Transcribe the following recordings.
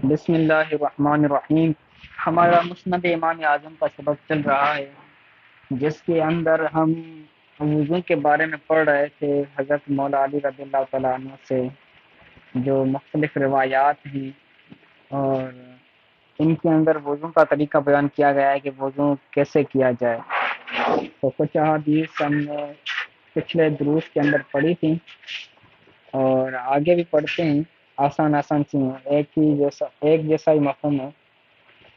بسم اللہ الرحمن الرحیم۔ ہمارا مسند امام اعظم کا سبق چل رہا ہے، جس کے اندر ہم وضو کے بارے میں پڑھ رہے تھے حضرت مولا علی رضی اللہ تعالیٰ عنہ سے، جو مختلف روایات ہیں اور ان کے اندر وضو کا طریقہ بیان کیا گیا ہے کہ وضو کیسے کیا جائے۔ تو کچھ احادیث ہم نے پچھلے دروس کے اندر پڑھی تھیں اور آگے بھی پڑھتے ہیں، آسان سی ہیں، ایک جیسا ہی مفہوم ہے۔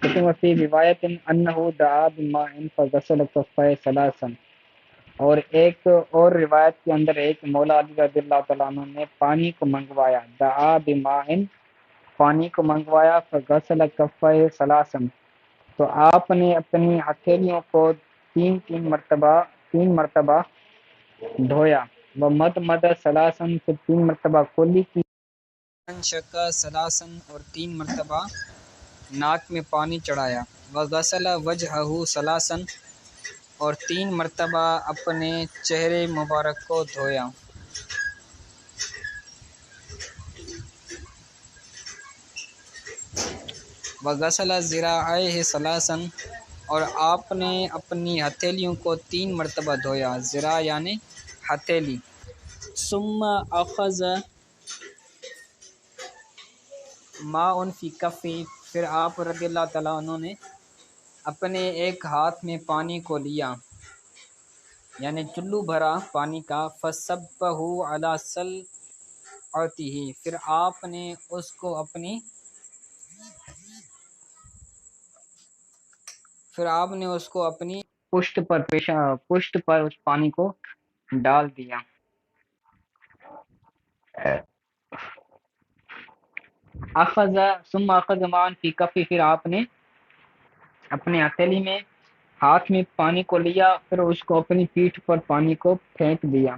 لیکن وفی روایت انہ دعا بماء فغسل کفیہ ثلاثا، اور ایک اور روایت کے اندر ایک مولا علی رضی اللہ تعالیٰ عنہ نے پانی کو منگوایا، دعا بماء، پانی کو منگوایا، فغسل کفیہ ثلاثا، تو آپ نے اپنی ہتھیلیوں کو تین مرتبہ دھویا، ومد ثلاثا، پھر 3 مرتبہ کولی کی، شکا ثلاثا، اور 3 مرتبہ ناک میں پانی چڑھایا، وغسل وجہہ ثلاثا، اور 3 مرتبہ اپنے چہرے مبارک کو دھویا، وغسل ذراعیہ ثلاثا، اور آپ نے اپنی ہتھیلیوں کو 3 مرتبہ دھویا، ذراع یعنی ہتھیلی، ثم اخذ ماء فی کفی، پھر آپ رضی اللہ تعالیٰ عنہ نے اپنے ایک ہاتھ میں پانی کو لیا، یعنی چلو بھرا پانی کا، فصبہ علی سلعتہ، پھر آپ نے اس کو اپنی پشت پر اس پانی کو ڈال دیا۔ ثم اخذ ماء فی کفی، پھر آپ نے اپنے ہتھیلی میں ہاتھ میں پانی کو لیا، پھر اس کو اپنی پیٹھ پر پانی کو پھینک دیا۔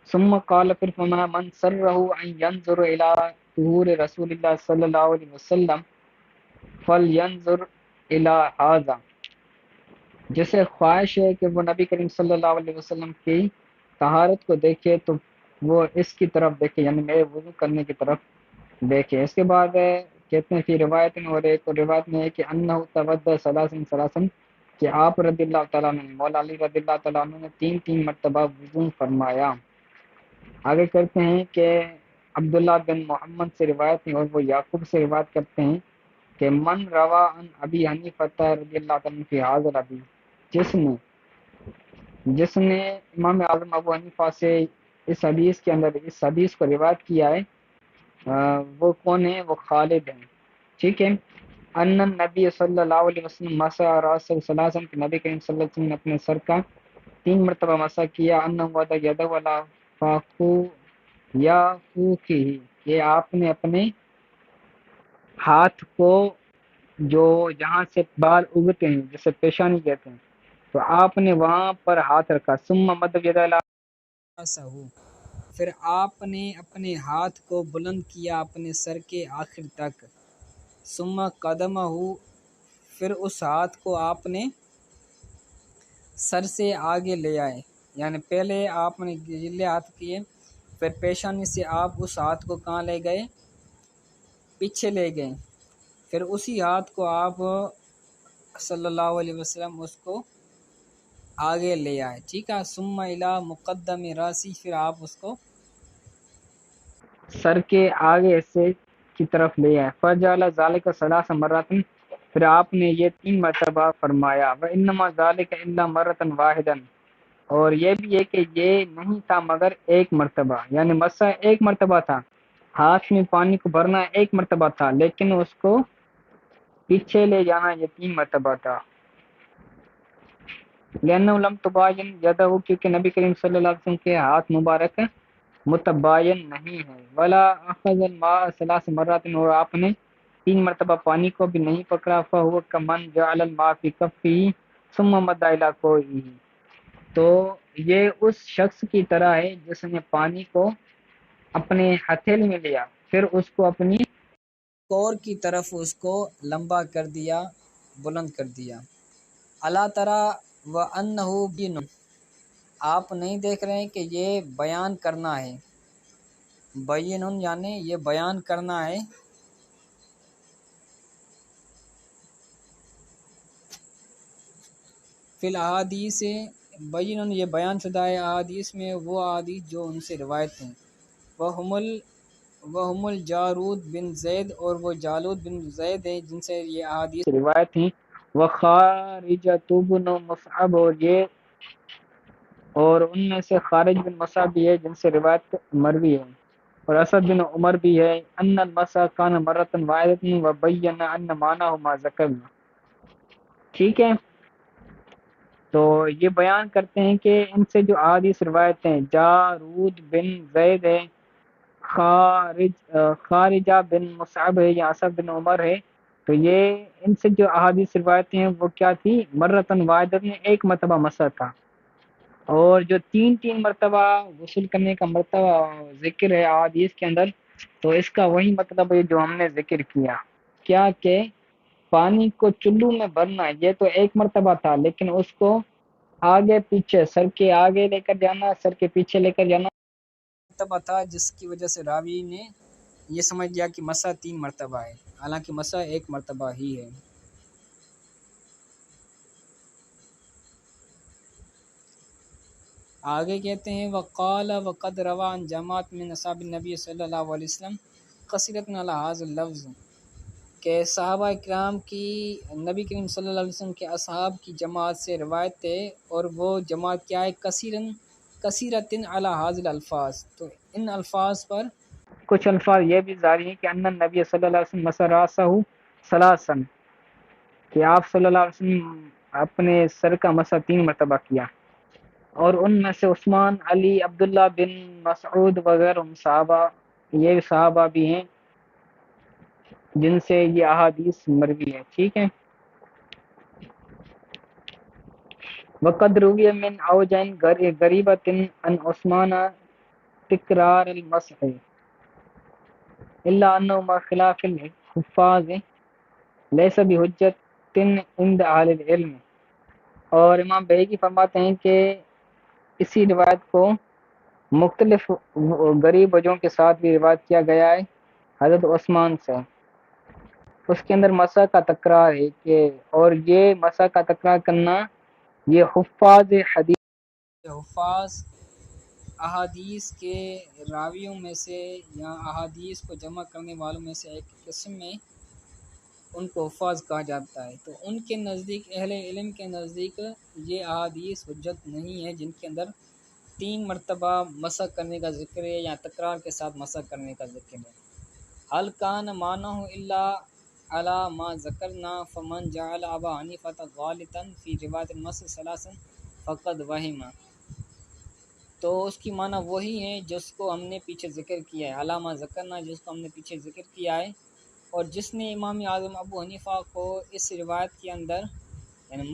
ثم قال، پھر فرمایا، من سرہ ان ینظر الی طہور رسول اللہ صلی اللہ علیہ وسلم فلینظر الی ھذا، جسے خواہش ہے کہ وہ نبی کریم صلی اللہ علیہ وسلم کی طہارت کو دیکھے تو وہ اس کی طرف دیکھے، یعنی میرے وضو کرنے کی طرف دیکھے۔ اس کے بعد کہتے ہیں فی روایت، اور ایک روایت میں ہے کہ انہ توضأ ثلاثا، کہ آپ رضی اللہ تعالیٰ عنہ، مولا علی رضی اللہ تعالیٰ عنہ نے 3 مرتبہ وضو فرمایا۔ آگے کرتے ہیں کہ عبداللہ بن محمد سے روایت ہے اور وہ یعقوب سے روایت کرتے ہیں کہ من روا عن ابی حنیفہ رضی اللہ تعالیٰ عنہ فی ھذا الحدیث، جس نے امام اعظم ابو حنیفہ سے اس حدیث کو روایت کیا ہے، وہ کون ہے؟ وہ خالد ہیں، ٹھیک ہے۔ ان النبی صلی اللہ علیہ وسلم مسح راسہ ثلاثا، کہ نبی کریم صلی اللہ علیہ وسلم نے اپنے سر کا 3 مرتبہ مسح کیا، انہ وضع یدہ علی فاخو یا فوکہ، کہ آپ نے اپنے ہاتھ کو جو جہاں سے بال اگتے ہیں، جسے پیشانی کہتے ہیں، تو آپ نے وہاں پر ہاتھ رکھا، ثم مد یدہ علی راسہ، پھر آپ نے اپنے ہاتھ کو بلند کیا اپنے سر کے آخر تک، ثم قدمہ، پھر اس ہاتھ کو آپ نے سر سے آگے لے آئے، یعنی پہلے آپ نے گیلے ہاتھ کیے، پھر پیشانی سے آپ اس ہاتھ کو کہاں لے گئے؟ پیچھے لے گئے، پھر اسی ہاتھ کو آپ صلی اللہ علیہ وسلم اس کو آگے لے آئے، ٹھیک ہے۔ ثم الی مقدم راسی، پھر آپ اس کو سر کے آگے حصے کی طرف لے آئے، فجعل ذلک ثلاث مرات، پھر آپ نے یہ 3 مرتبہ فرمایا، وانما ذلک الا مرۃ واحدہ، اور یہ بھی ہے کہ یہ نہیں تھا مگر 1 مرتبہ، یعنی مسح 1 مرتبہ تھا، ہاتھ میں پانی کو بھرنا 1 مرتبہ تھا، لیکن اس کو پیچھے لے جانا یہ 3 مرتبہ تھا۔ لأنه لم تباین یدہ، کیونکہ نبی کریم صلی اللہ علیہ وسلم کے ہاتھ مبارک متباین نہیں ہے، ولا اخذ الماء 3 مرات، اور آپ نے 3 مرتبہ پانی کو بھی نہیں پکڑا، فهو كمن جعل الماء في كفه ثم مد الى كوعه، تو یہ اس شخص کی طرح ہے جس نے پانی کو اپنے ہتھیلی میں لیا، پھر اس کو اپنی کور کی طرف اس کو لمبا کر دیا، بلند کر دیا۔ اللہ ترى وانه بین، آپ نہیں دیکھ رہے ہیں کہ یہ بیان کرنا ہے، بین یعنی یہ بیان کرنا ہے، فی الاحادیث بینن، یہ بیان شدہ ہے احادیث میں وہ احادیث جو ان سے روایت ہیں، وہم الجارود بن زید، اور وہ جالود بن زید ہیں جن سے یہ احادیث روایت ہیں، وخارجۃ بن مصعب، اور ان میں سے خارج بن مصعب بھی ہے جن سے روایت مروی ہے، اور اسد بن عمر بھی ہے، ان المسا کان مرۃ واحدۃ وبین ان معناه ما ذکرنا۔ ٹھیک ہے، تو یہ بیان کرتے ہیں کہ ان سے جو احادیث روایت ہیں، جارود بن زید ہے، خارجہ بن مصعب ہے یا اسد بن عمر ہے، تو یہ ان سے جو احادیث روایت ہیں وہ کیا تھی؟ مرتن واحدت میں ایک مرتبہ مسا تھا، اور جو تین مرتبہ غسل کرنے کا مرتبہ ذکر ہے احادیث کے اندر، تو اس کا وہی مطلب ہے جو ہم نے ذکر کیا، کیا کہ پانی کو چلو میں بھرنا، یہ تو ایک مرتبہ تھا، لیکن اس کو آگے پیچھے، سر کے آگے لے کر جانا، سر کے پیچھے لے کر جانا مرتبہ تھا، جس کی وجہ سے راوی نے یہ سمجھ لیا کہ مسا 3 مرتبہ ہے، حالانکہ مسا 1 مرتبہ ہی ہے۔ آگے کہتے ہیں وقال وقد روا عن جماعت من اصحاب النبی صلی اللہ علیہ وسلم قصیرۃ علی هذا اللفظ، کہ صحابہ کرام کی نبی کریم صلی اللہ علیہ وسلم کے اصحاب کی جماعت سے روایت ہے، اور وہ جماعت کیا ہے؟ کثیرۃ علی هذا الالفاظ، تو ان الفاظ پر کچھ الفاظ یہ بھی جاری ہیں کہ ان النبی صلی اللہ علیہ وسلم مسح راسہ ثلاثا، کہ آپ صلی اللہ علیہ وسلم اپنے سر کا مسح 3 مرتبہ کیا، اور ان میں سے عثمان، علی، عبداللہ بن مسعود وغیرہ صحابہ، یہ صحابہ بھی ہیں جن سے یہ احادیث مروی ہے۔ ٹھیک ہے، وقد روی من اوجین غریبۃ عن عثمان تکرار المسح الا انه ما خلاف الحفاظ لیس بحجت عند اہل العلم، اور امام بہقی فرماتے ہیں کہ اسی روایت کو مختلف غریب وجہوں کے ساتھ بھی روایت کیا گیا ہے حضرت عثمان سے، اس کے اندر مسح کا تکرار ہے کہ، اور یہ مسح کا تکرار کرنا یہ حفاظ احادیث کے راویوں میں سے یا احادیث کو جمع کرنے والوں میں سے ایک قسم میں ان کو حفاظ کہا جاتا ہے، تو ان کے نزدیک، اہل علم کے نزدیک، یہ احادیث حجت نہیں ہے جن کے اندر 3 مرتبہ مسح کرنے کا ذکر ہے یا تکرار کے ساتھ مسح کرنے کا ذکر ہے۔ حل کان معنہ الا علی ما ذکرنا فمن جعل ابا حنیفہ غالطا فی روایت المسح ثلاثا فقد وہم، تو اس کی معنی وہی ہے جس کو ہم نے پیچھے ذکر کیا ہے، علامہ ذکرنا جس کو ہم نے پیچھے ذکر کیا ہے، اور جس نے امام اعظم ابو حنیفہ کو اس روایت کے اندر، یعنی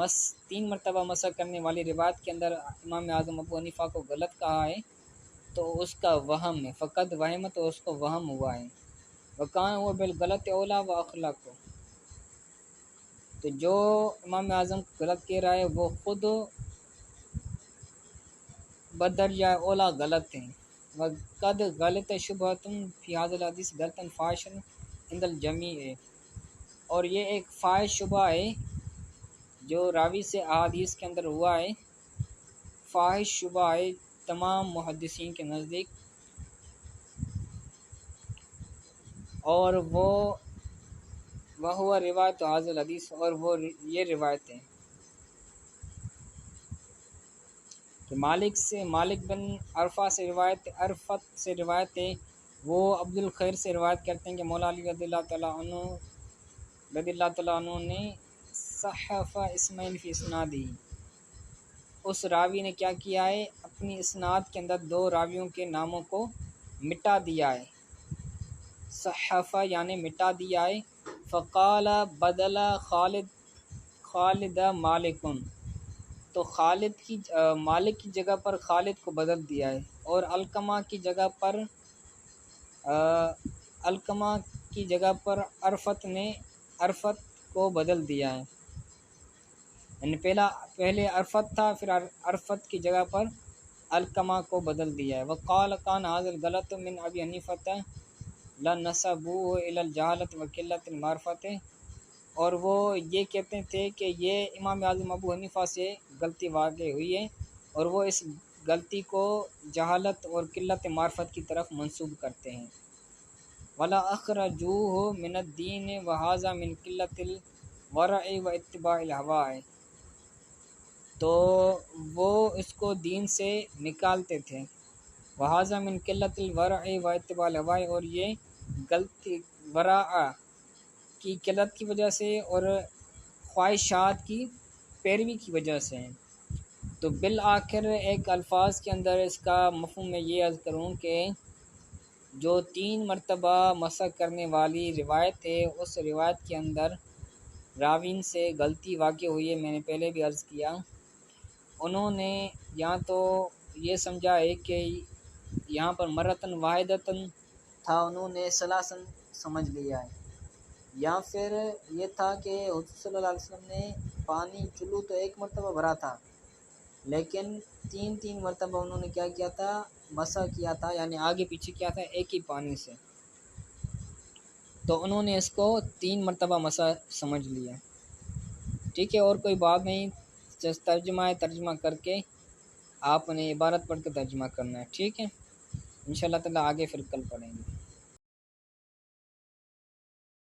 3 مرتبہ مسح کرنے والی روایت کے اندر امام اعظم ابو حنیفہ کو غلط کہا ہے، تو اس کا وہم ہے، فقط وہم، تو اس کو وہم ہوا ہے، وکان وہ بالغلط اولا و اخلاق، تو جو امام اعظم غلط کہہ رہا ہے وہ خود بدرجہ اولا غلط ہیں، وقد غلط شبہۃ فی ھذا الحدیث غلطا فاحشا عند الجمیع، اور یہ ایک فاحش شبہ ہے جو راوی سے احادیث کے اندر ہوا ہے، فاحش شبہ ہے تمام محدثین کے نزدیک، اور وہ روایت ھذا الحدیث، اور وہ یہ روایت ہے کہ مالک بن عرفہ سے روایت ہے، وہ عبد الخیر سے روایت کرتے ہیں کہ مولا علی رضی اللہ تعالیٰ عنہ نے صحف اسمین فی اسنادی، اس راوی نے کیا کیا ہے؟ اپنی اسناد کے اندر 2 راویوں کے ناموں کو مٹا دیا ہے، صحفہ یعنی مٹا دیا ہے، فقال بدل خالد مالکن، تو مالک کی جگہ پر خالد کو بدل دیا ہے، اور علقمہ کی جگہ پر عرفت کو بدل دیا ہے، یعنی پہلے عرفت تھا، پھر عرفت کی جگہ پر علقمہ کو بدل دیا ہے۔ وقال کان ھذا الغلط من ابی حنیفہ لنسبوه الی الجہالۃ وقلۃ المعرفۃ اور وہ یہ کہتے تھے کہ یہ امام اعظم ابو حنیفہ سے غلطی واقع ہوئی ہے، اور وہ اس غلطی کو جہالت اور قلت معرفت کی طرف منسوب کرتے ہیں۔ ولا اخرجوہ من الدین وہذا من قلت الورع و اتباع الہواء، تو وہ اس کو دین سے نکالتے تھے۔ وہذا من قلت الورع و اتباع الہواء، اور یہ غلطی ورع کی قلت کی وجہ سے اور خواہشات کی پیروی کی وجہ سے ہیں۔ تو بالآخر ایک الفاظ کے اندر اس کا مفہوم میں یہ عرض کروں کہ جو 3 مرتبہ مسح کرنے والی روایت ہے، اس روایت کے اندر راوین سے غلطی واقع ہوئی ہے۔ میں نے پہلے بھی عرض کیا، انہوں نے یا تو یہ سمجھا ہے کہ یہاں پر مرتن واحدتن تھا، انہوں نے ثلاثن سمجھ لیا ہے، یا پھر یہ تھا کہ حضور صلی اللہ علیہ وسلم نے پانی چلو تو 1 مرتبہ بھرا تھا، لیکن 3 مرتبہ انہوں نے کیا کیا تھا، مسح کیا تھا، یعنی آگے پیچھے کیا تھا ایک ہی پانی سے، تو انہوں نے اس کو 3 مرتبہ مسح سمجھ لیا۔ ٹھیک ہے، اور کوئی بات نہیں، جس ترجمہ کر کے آپ نے عبارت پڑھ کے ترجمہ کرنا ہے۔ ٹھیک ہے، انشاءاللہ تعالی آگے پھر کل پڑھیں گے۔